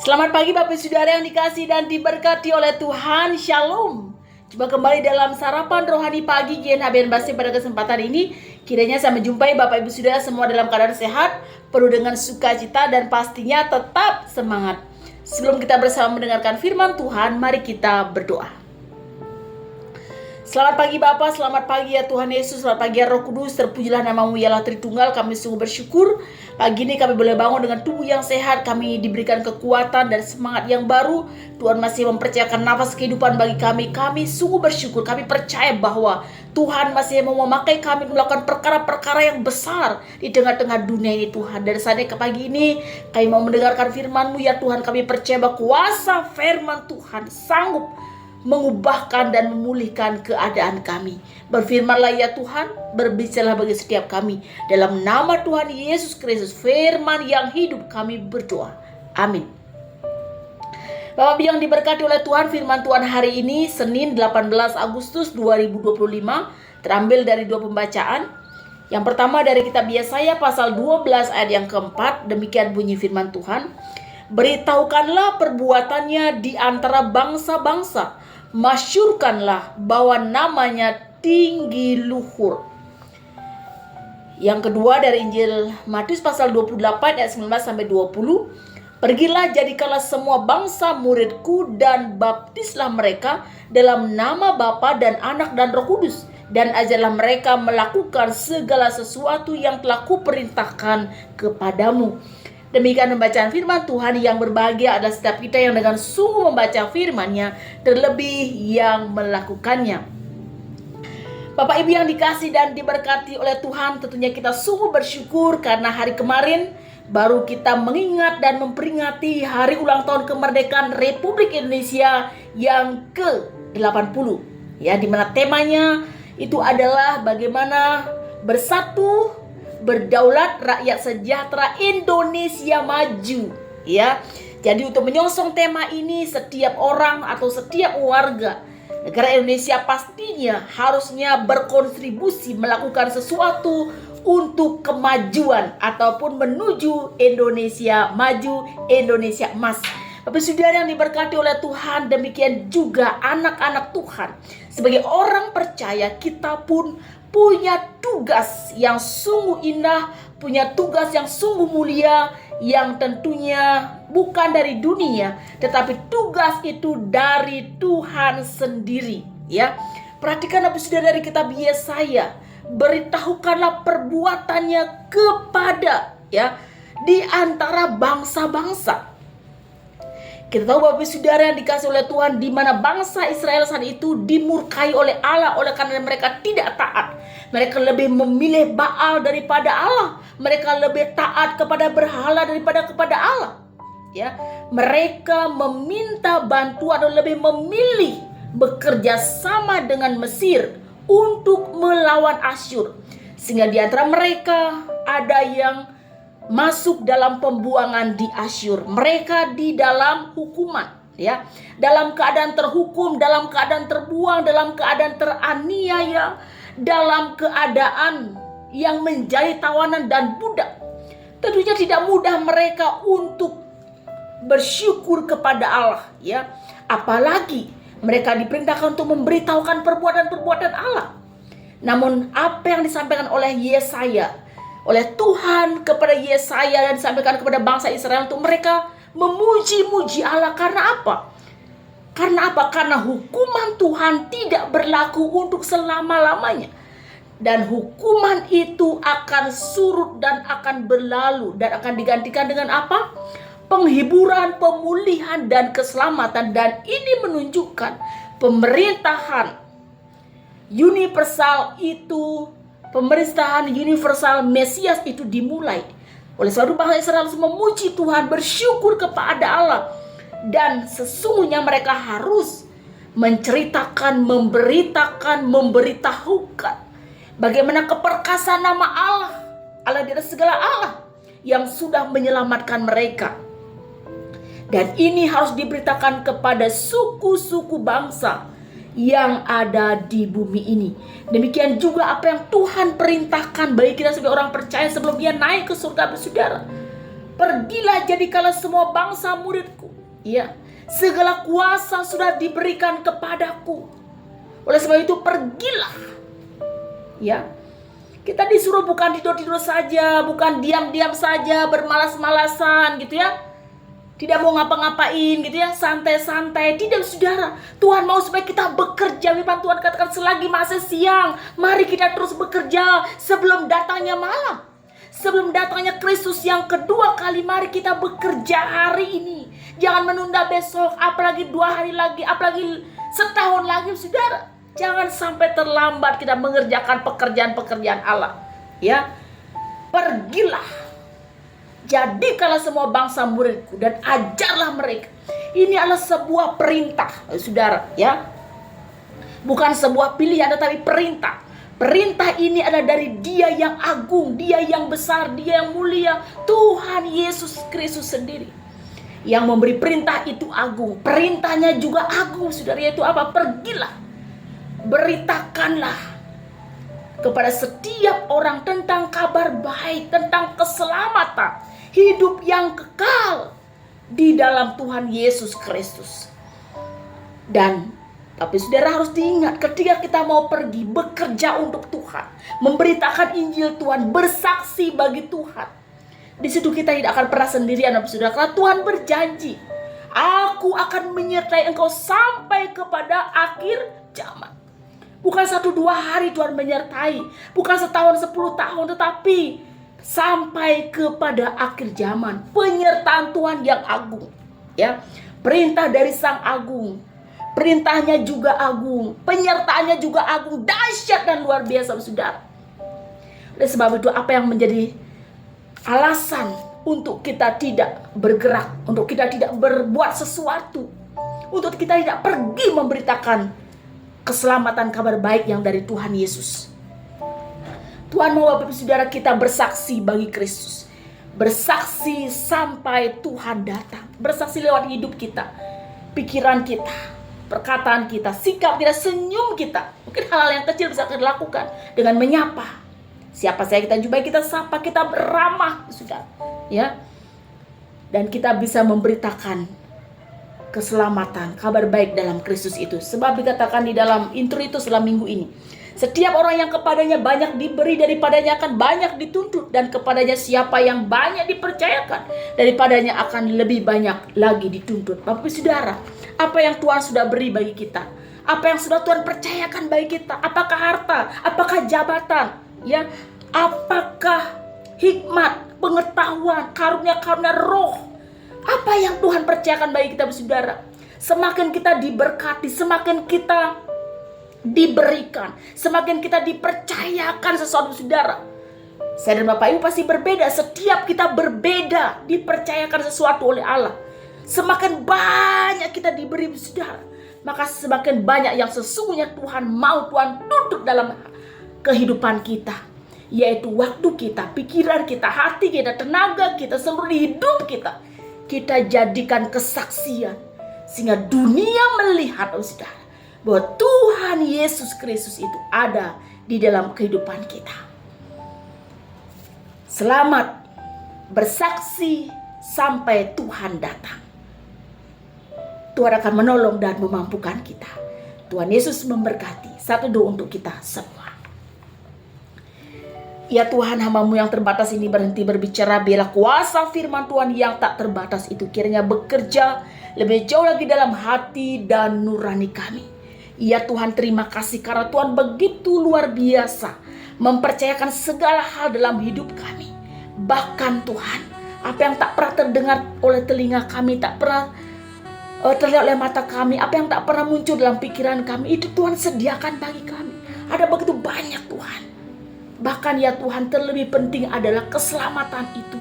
Selamat pagi Bapak Saudara yang dikasihi dan diberkati oleh Tuhan. Shalom. Coba kembali dalam sarapan rohani pagi GNHBN Basi pada kesempatan ini. Kiranya saya menjumpai Bapak Ibu Saudara semua dalam keadaan sehat, penuh dengan sukacita dan pastinya tetap semangat. Sebelum kita bersama mendengarkan firman Tuhan, mari kita berdoa. Selamat pagi Bapa, selamat pagi ya Tuhan Yesus, selamat pagi ya Roh Kudus, terpujilah namamu ya Allah Tritunggal. Kami sungguh bersyukur pagi ini kami boleh bangun dengan tubuh yang sehat, kami diberikan kekuatan dan semangat yang baru. Tuhan masih mempercayakan nafas kehidupan bagi kami. Kami sungguh bersyukur, kami percaya bahwa Tuhan masih mau memakai kami melakukan perkara-perkara yang besar di tengah-tengah dunia ini Tuhan. Dan saatnya ke pagi ini kami mau mendengarkan firman-Mu ya Tuhan. Kami percaya bahwa kuasa firman Tuhan sanggup mengubahkan dan memulihkan keadaan kami. Berfirmanlah ya Tuhan, berbicaralah bagi setiap kami. Dalam nama Tuhan Yesus Kristus, firman yang hidup kami berdoa. Amin. Bapak yang diberkati oleh Tuhan, firman Tuhan hari ini Senin 18 Agustus 2025 terambil dari dua pembacaan. Yang pertama dari kitab Yesaya pasal 12 ayat yang keempat, demikian bunyi firman Tuhan. Beritahukanlah perbuatannya di antara bangsa-bangsa, masyurkanlah bahwa namanya tinggi luhur. Yang kedua dari Injil Matius pasal 28 ayat 19 sampai 20. Pergilah jadikanlah semua bangsa muridku dan baptislah mereka dalam nama Bapa dan Anak dan Roh Kudus, dan ajarlah mereka melakukan segala sesuatu yang telah kuperintahkan kepadamu. Demikian pembacaan firman Tuhan. Yang berbahagia adalah setiap kita yang dengan sungguh membaca firman-Nya, terlebih yang melakukannya. Bapak Ibu yang dikasihi dan diberkati oleh Tuhan, tentunya kita sungguh bersyukur karena hari kemarin baru kita mengingat dan memperingati hari ulang tahun kemerdekaan Republik Indonesia yang ke-80. Ya, di mana temanya itu adalah bagaimana bersatu, berdaulat, rakyat sejahtera, Indonesia maju. Ya, jadi untuk menyongsong tema ini, setiap orang atau setiap warga negara Indonesia pastinya harusnya berkontribusi melakukan sesuatu untuk kemajuan ataupun menuju Indonesia maju, Indonesia emas. Bapak Saudara yang diberkati oleh Tuhan, demikian juga anak-anak Tuhan. Sebagai orang percaya, kita pun punya tugas yang sungguh indah, punya tugas yang sungguh mulia, yang tentunya bukan dari dunia, tetapi tugas itu dari Tuhan sendiri. Ya, perhatikan Bapak Saudara dari kitab Yesaya, beritahukanlah perbuatannya kepada di antara bangsa-bangsa. Kita tahu Bapak Saudara yang dikasih oleh Tuhan, di mana bangsa Israel saat itu dimurkai oleh Allah oleh karena mereka tidak taat. Mereka lebih memilih Baal daripada Allah. Mereka lebih taat kepada berhala daripada kepada Allah. Ya, mereka meminta bantuan atau lebih memilih bekerja sama dengan Mesir untuk melawan Asyur. Sehingga di antara mereka ada yang masuk dalam pembuangan di Asyur. Mereka di dalam hukuman, ya, dalam keadaan terhukum, dalam keadaan terbuang, dalam keadaan teraniaya, dalam keadaan yang menjadi tawanan dan budak. Tentunya tidak mudah mereka untuk bersyukur kepada Allah, ya. Apalagi mereka diperintahkan untuk memberitahukan perbuatan-perbuatan Allah. Namun apa yang disampaikan oleh Yesaya, oleh Tuhan kepada Yesaya dan disampaikan kepada bangsa Israel, untuk mereka memuji-muji Allah. Karena apa? Karena hukuman Tuhan tidak berlaku untuk selama-lamanya. Dan hukuman itu akan surut dan akan berlalu dan akan digantikan dengan apa? Penghiburan, pemulihan dan keselamatan. Dan ini menunjukkan pemerintahan universal itu, pemerintahan universal Mesias itu dimulai. Oleh sebab itu bangsa Israel harus memuji Tuhan, bersyukur kepada Allah. Dan sesungguhnya mereka harus menceritakan, memberitahukan bagaimana keperkasaan nama Allah, Allah di atas segala Allah, yang sudah menyelamatkan mereka. Dan ini harus diberitakan kepada suku-suku bangsa yang ada di bumi ini. Demikian juga apa yang Tuhan perintahkan bagi kita sebagai orang percaya sebelum Dia naik ke surga, saudara. Pergilah jadikanlah semua bangsa muridku. Ya, segala kuasa sudah diberikan kepadaku. Oleh sebab itu pergilah. Ya, kita disuruh bukan tidur-tidur saja, bukan diam-diam saja, bermalas-malasan gitu ya. Tidak mau ngapa-ngapain gitu ya, santai-santai. Tidak, saudara. Tuhan mau supaya kita bekerja. Firman Tuhan katakan selagi masih siang, mari kita terus bekerja sebelum datangnya malam. Sebelum datangnya Kristus yang kedua kali, mari kita bekerja hari ini. Jangan menunda besok, apalagi 2 hari lagi, apalagi setahun lagi, saudara. Jangan sampai terlambat kita mengerjakan pekerjaan-pekerjaan Allah. Ya, pergilah. Jadikanlah semua bangsa muridku dan ajarlah mereka. Ini adalah sebuah perintah, saudara. Ya, bukan sebuah pilihan, tetapi perintah. Perintah ini adalah dari Dia yang agung, Dia yang besar, Dia yang mulia, Tuhan Yesus Kristus sendiri. Yang memberi perintah itu agung. Perintahnya juga agung, saudara. Yaitu apa? Pergilah, beritakanlah kepada setiap orang tentang kabar baik, tentang keselamatan, hidup yang kekal di dalam Tuhan Yesus Kristus. Tapi saudara harus diingat, ketika kita mau pergi bekerja untuk Tuhan, memberitakan Injil Tuhan, bersaksi bagi Tuhan, di situ kita tidak akan pernah sendirian, saudara. Karena Tuhan berjanji, aku akan menyertai engkau sampai kepada akhir zaman. Bukan 1-2 hari Tuhan menyertai, bukan setahun 10 tahun, tetapi sampai kepada akhir zaman. Penyertaan Tuhan yang agung. Ya, perintah dari Sang Agung. Perintahnya juga agung, penyertaannya juga agung, dahsyat dan luar biasa, saudara. Oleh sebab itu, apa yang menjadi alasan untuk kita tidak bergerak, untuk kita tidak berbuat sesuatu, untuk kita tidak pergi memberitakan keselamatan kabar baik yang dari Tuhan Yesus? Tuhan mau Bapak Ibu Saudara kita bersaksi bagi Kristus, bersaksi sampai Tuhan datang, bersaksi lewat hidup kita, pikiran kita, perkataan kita, sikap kita, senyum kita. Mungkin hal-hal yang kecil bisa kita lakukan dengan menyapa. Siapa saya kita jumpai, kita sapa, kita beramah, sudah, ya. Dan kita bisa memberitakan keselamatan, kabar baik dalam Kristus itu. Sebab dikatakan di dalam intro itu selama minggu ini, setiap orang yang kepadanya banyak diberi, daripadanya akan banyak dituntut, dan kepadanya siapa yang banyak dipercayakan, daripadanya akan lebih banyak lagi dituntut. Bapak Saudara, apa yang Tuhan sudah beri bagi kita, apa yang sudah Tuhan percayakan bagi kita, apakah harta, apakah jabatan, ya, apakah hikmat, pengetahuan, karunia-karunia roh, apa yang Tuhan percayakan bagi kita, saudara. Semakin kita diberkati, semakin kita diberikan, semakin kita dipercayakan sesuatu, saudara. Saya dan Bapak Ibu pasti berbeda. Setiap kita berbeda, dipercayakan sesuatu oleh Allah. Semakin banyak kita diberi, saudara, maka semakin banyak yang sesungguhnya Tuhan mau Tuhan tuntut dalam kehidupan kita, yaitu waktu kita, pikiran kita, hati kita, tenaga kita, seluruh hidup kita. Kita jadikan kesaksian sehingga dunia melihat, saudara, bahwa Tuhan Yesus Kristus itu ada di dalam kehidupan kita. Selamat bersaksi sampai Tuhan datang. Tuhan akan menolong dan memampukan kita. Tuhan Yesus memberkati. Satu doa untuk kita semua. Ya Tuhan, hamba-Mu yang terbatas ini berhenti berbicara. Biarlah kuasa firman Tuhan yang tak terbatas itu kiranya bekerja lebih jauh lagi dalam hati dan nurani kami. Ya Tuhan, terima kasih karena Tuhan begitu luar biasa mempercayakan segala hal dalam hidup kami. Bahkan Tuhan, apa yang tak pernah terdengar oleh telinga kami, tak pernah terlihat oleh mata kami, apa yang tak pernah muncul dalam pikiran kami, itu Tuhan sediakan bagi kami. Ada begitu banyak, Tuhan. Bahkan ya Tuhan, terlebih penting adalah keselamatan itu.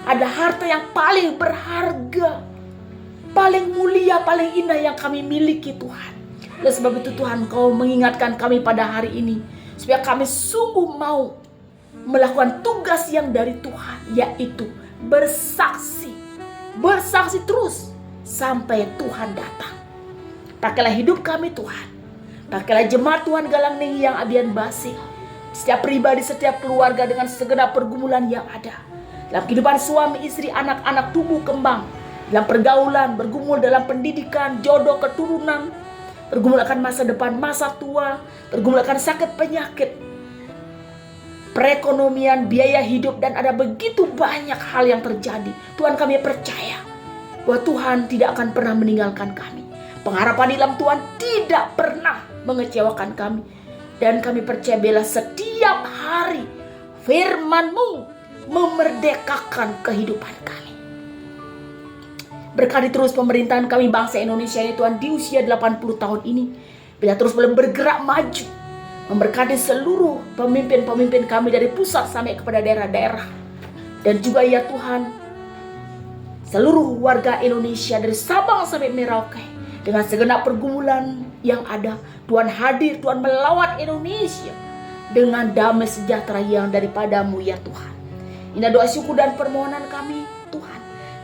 Ada harta yang paling berharga, paling mulia, paling indah yang kami miliki, Tuhan. Oleh sebab itu Tuhan, Kau mengingatkan kami pada hari ini, supaya kami sungguh mau melakukan tugas yang dari Tuhan, yaitu bersaksi. Bersaksi terus sampai Tuhan datang. Pakailah hidup kami, Tuhan. Pakailah jemaat Tuhan Galang Nengi yang Abian Basi, setiap pribadi, setiap keluarga dengan segenap pergumulan yang ada dalam kehidupan suami, istri, anak-anak, tumbuh kembang dalam pergaulan, bergumul dalam pendidikan, jodoh, keturunan, bergumul akan masa depan, masa tua, bergumul akan sakit penyakit, perekonomian, biaya hidup, dan ada begitu banyak hal yang terjadi. Tuhan, kami percaya bahwa Tuhan tidak akan pernah meninggalkan kami. Pengharapan di dalam Tuhan tidak pernah mengecewakan kami. Dan kami percaya bila setiap hari firman-Mu memerdekakan kehidupan kami. Berkati terus pemerintahan kami bangsa Indonesia ini Tuhan di usia 80 tahun ini. Bila terus belum bergerak maju. Memberkati seluruh pemimpin-pemimpin kami dari pusat sampai kepada daerah-daerah. Dan juga ya Tuhan, seluruh warga Indonesia dari Sabang sampai Merauke. Dengan segenap pergumulan yang ada, Tuhan hadir, Tuhan melawat Indonesia dengan damai sejahtera yang daripada-Mu ya Tuhan. Ini doa syukur dan permohonan kami Tuhan.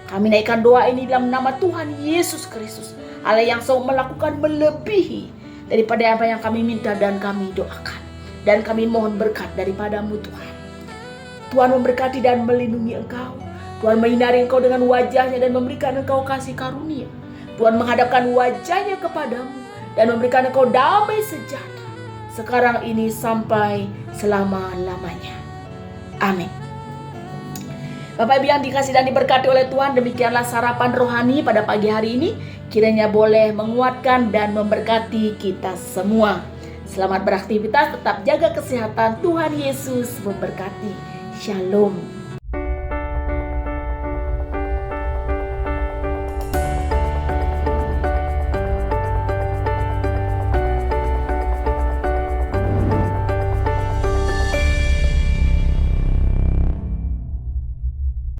Kami naikkan doa ini dalam nama Tuhan Yesus Kristus, Allah yang sanggup melakukan melebihi daripada apa yang kami minta dan kami doakan. Dan kami mohon berkat daripada-Mu Tuhan. Tuhan memberkati dan melindungi Engkau. Tuhan menyinari Engkau dengan wajah-Nya dan memberikan Engkau kasih karunia. Tuhan menghadapkan wajah-Nya kepadamu dan memberikan Engkau damai sejahtera sekarang ini sampai selama-lamanya. Amin. Bapak Ibu yang dikasih dan diberkati oleh Tuhan, demikianlah sarapan rohani pada pagi hari ini. Kiranya boleh menguatkan dan memberkati kita semua. Selamat beraktivitas, tetap jaga kesehatan. Tuhan Yesus memberkati. Shalom.